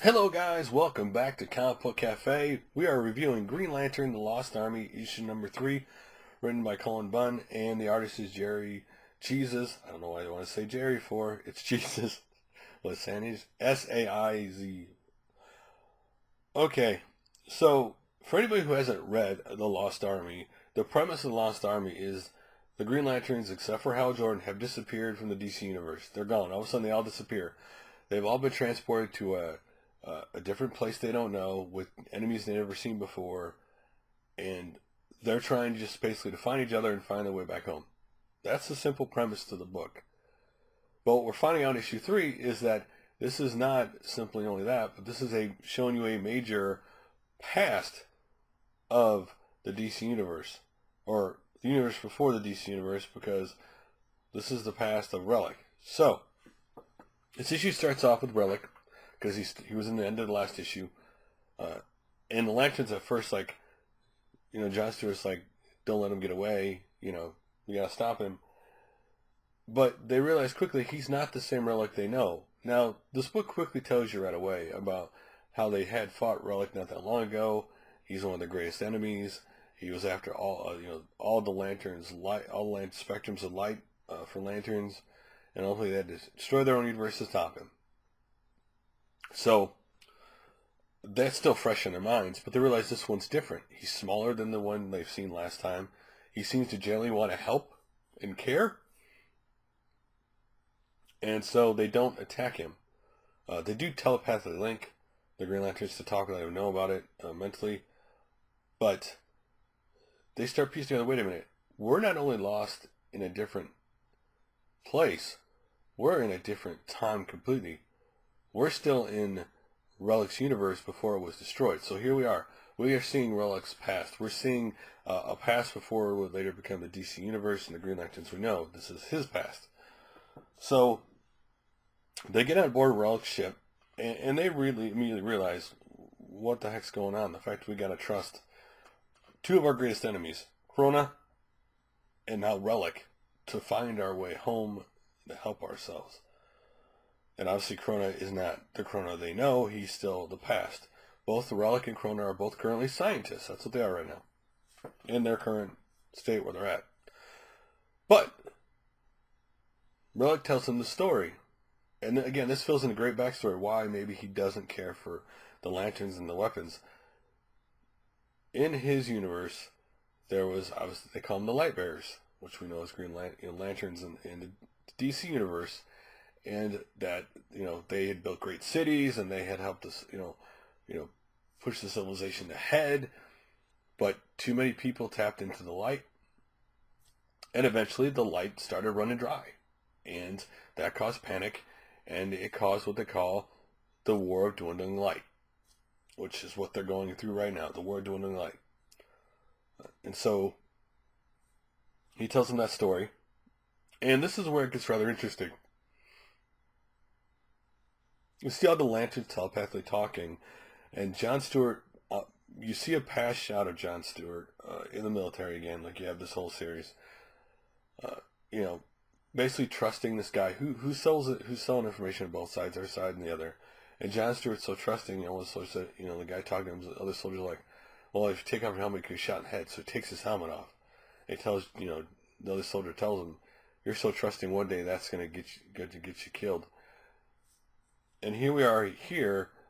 Hello guys, welcome back to Comic Book Cafe. We are reviewing Green Lantern, The Lost Army, issue number 3, written by Cullen Bunn, and the artist is Jerry Jesus. I don't know why I want to say Jerry for. It's Jesus. What's Saiz? S-A-I-Z. Okay, so for anybody who hasn't read The Lost Army, the premise of The Lost Army is the Green Lanterns, except for Hal Jordan, have disappeared from the DC universe. They're gone. All of a sudden they all disappear. They've all been transported to a different place they don't know with enemies they've never seen before, and they're trying just basically to find each other and find their way back home. That's the simple premise to the book. But what we're finding out in issue 3 is that this is not simply only that, but this is showing you a major past of the DC universe, or the universe before the DC universe, because this is the past of Relic. So this issue starts off with Relic, because he was in the end of the last issue, and the Lanterns at first, John Stewart's like, don't let him get away, we gotta stop him. But they realize quickly he's not the same Relic they know. Now, this book quickly tells you right away about how they had fought Relic not that long ago. He's one of the greatest enemies. He was after all the lanterns, all the spectrums of light for lanterns, and ultimately they had to destroy their own universe to stop him. So that's still fresh in their minds, but they realize this one's different. He's smaller than the one they've seen last time. He seems to generally want to help and care, and so they don't attack him. They do telepathically link the Green Lanterns to talk and let them know about it mentally, but they start piecing together, wait a minute, we're not only lost in a different place, we're in a different time completely. We're still in Relic's universe before it was destroyed. So here we are. We are seeing Relic's past. We're seeing a past before it would later become the DC universe and the Green Lanterns we know. This is his past. So they get on board Relic's ship, and they really immediately realize what the heck's going on. The fact we got to trust two of our greatest enemies, Krona and now Relic, to find our way home, to help ourselves. And obviously Krona is not the Krona they know. He's still the past. Both the Relic and Krona are both currently scientists. That's what they are right now, in their current state where they're at. But Relic tells them the story. And again, this fills in a great backstory why maybe he doesn't care for the lanterns and the weapons. In his universe, there was, obviously, they call them the Light Bearers, which we know as Green Lanterns in the DC universe. And that, they had built great cities and they had helped us, push the civilization ahead. But too many people tapped into the light. And eventually the light started running dry. And that caused panic. And it caused what they call the War of Dwindling Light, which is what they're going through right now, the War of Dwindling Light. And so he tells them that story. And this is where it gets rather interesting. You see all the lanterns telepathically talking, and John Stewart, you see a past shot of John Stewart in the military again, like you have this whole series. Basically trusting this guy who's selling information on both sides, our side and the other. And John Stewart's so trusting, the guy talking to him, the other soldiers are like, well, if you take off your helmet, you can get shot in the head. So he takes his helmet off. And he tells, the other soldier tells him, you're so trusting, one day that's going to get you killed. And here we are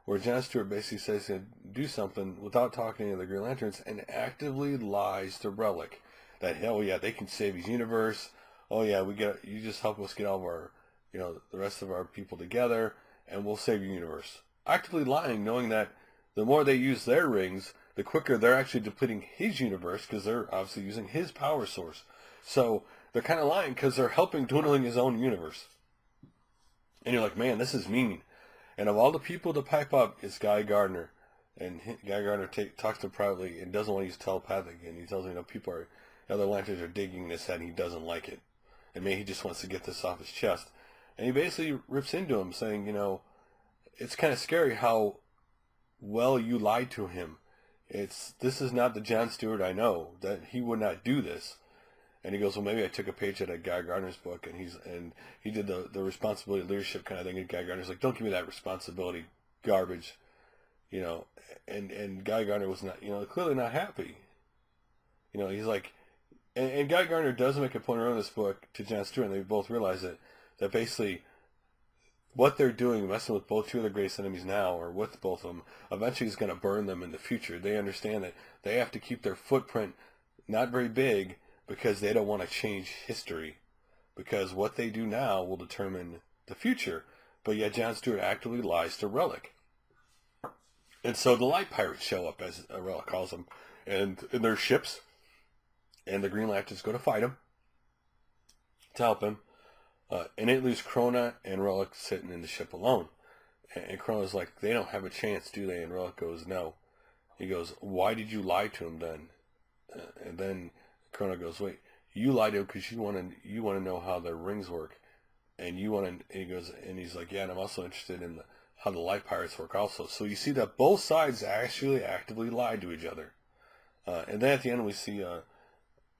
where John Stewart basically says he's going to do something without talking to the Green Lanterns and actively lies to Relic that, hell yeah, they can save his universe. Oh yeah, you just help us get all of our, the rest of our people together and we'll save your universe. Actively lying, knowing that the more they use their rings, the quicker they're actually depleting his universe because they're obviously using his power source. So they're kind of lying because they're helping dwindling his own universe. And you're like, man, this is mean. And of all the people to pipe up, it's Guy Gardner. And Guy Gardner talks to him privately and doesn't want to use telepathic. And he tells him, other lanterns are digging this head and he doesn't like it. And maybe he just wants to get this off his chest. And he basically rips into him saying, it's kind of scary how well you lied to him. This is not the John Stewart I know, that he would not do this. And he goes, well, maybe I took a page out of Guy Gardner's book, and he did the responsibility leadership kind of thing. And Guy Gardner's like, don't give me that responsibility garbage. you know, and Guy Gardner was not, you know, clearly not happy. You know, he's like, and Guy Gardner does make a point around this book to John Stewart, and they both realize it, that basically what they're doing, messing with both two of the greatest enemies now, or with both of them, eventually is going to burn them in the future. They understand that they have to keep their footprint not very big because they don't want to change history, because what they do now will determine the future. But yet John Stewart actively lies to Relic. And so the Light Pirates show up, as Relic calls them, and in their ships, and the Green Lanterns go to fight him, to help him. And it leaves Krona and Relic sitting in the ship alone. And Krona's like, they don't have a chance, do they? And Relic goes, no. He goes, why did you lie to him then? And then Krona goes, wait, you lied to him because you want to know how their rings work. And you want to, and he goes, and he's like, yeah, and I'm also interested in how the Light Pirates work also. So you see that both sides actually actively lied to each other. And then at the end we see,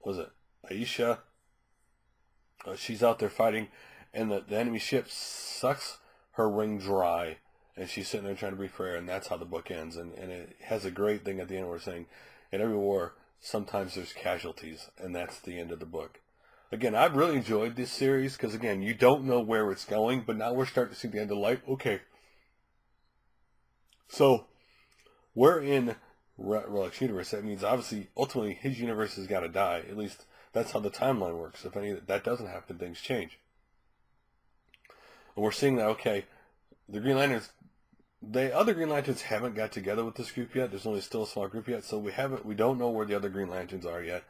was it Aisha? She's out there fighting, and the enemy ship sucks her ring dry, and she's sitting there trying to breathe for air, and that's how the book ends. And it has a great thing at the end where it's saying, in every war, sometimes there's casualties, and that's the end of the book. Again, I've really enjoyed this series, because again, you don't know where it's going, but now we're starting to see the end of light. Okay. So, we're in Relic's universe. That means, obviously, ultimately, his universe has got to die. At least, that's how the timeline works. If any that doesn't happen, things change. And we're seeing that, okay, the Green Lanterns, the other Green Lanterns haven't got together with this group yet. There's only still a small group yet, so we don't know where the other Green Lanterns are yet.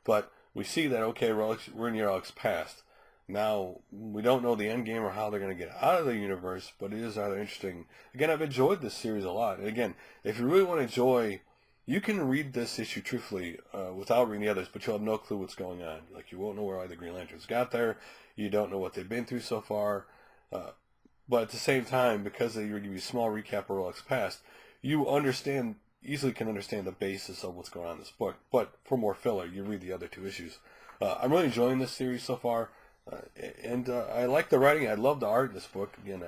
But we see that, okay, we're in Relic's past. Now, we don't know the end game or how they're going to get out of the universe, but it is rather interesting. Again, I've enjoyed this series a lot. And again, if you really want to enjoy, you can read this issue truthfully without reading the others, but you'll have no clue what's going on. Like, you won't know where the Green Lanterns got there. You don't know what they've been through so far. But at the same time, because they give you a small recap of Relic's past, you easily can understand the basis of what's going on in this book. But for more filler, you read the other two issues. I'm really enjoying this series so far. And I like the writing. I love the art in this book. Again,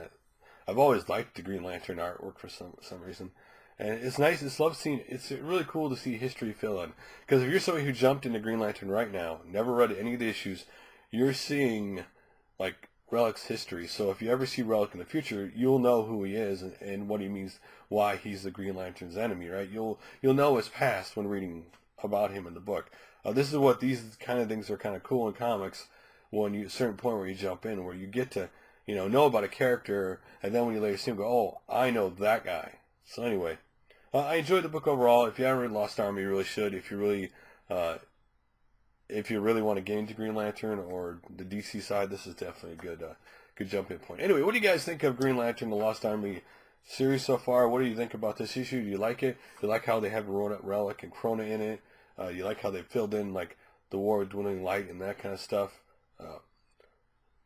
I've always liked the Green Lantern artwork for some reason. And it's nice. It's really cool to see history fill in. Because if you're somebody who jumped into Green Lantern right now, never read any of the issues, you're seeing, like, Relic's history. So if you ever see Relic in the future, you'll know who he is and what he means, why he's the Green Lantern's enemy, right? You'll know his past when reading about him in the book. This is what these kind of things are kind of cool in comics. When you, a certain point where you jump in, where you get to, know about a character, and then when you later see him, go, oh, I know that guy. So anyway, I enjoyed the book overall. If you haven't read Lost Army, you really should. If you really want to get into Green Lantern or the DC side, this is definitely a good jump-in point. Anyway, what do you guys think of Green Lantern, the Lost Army series so far? What do you think about this issue? Do you like it? Do you like how they have Relic and Krona in it? You like how they filled in, like, the War with Dwindling Light and that kind of stuff?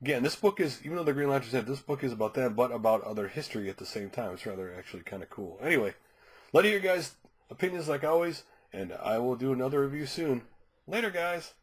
Again, this book is, even though the Green Lantern said this book is about them, but about other history at the same time. It's rather actually kind of cool. Anyway, let me hear your guys' opinions like always, and I will do another review soon. Later, guys.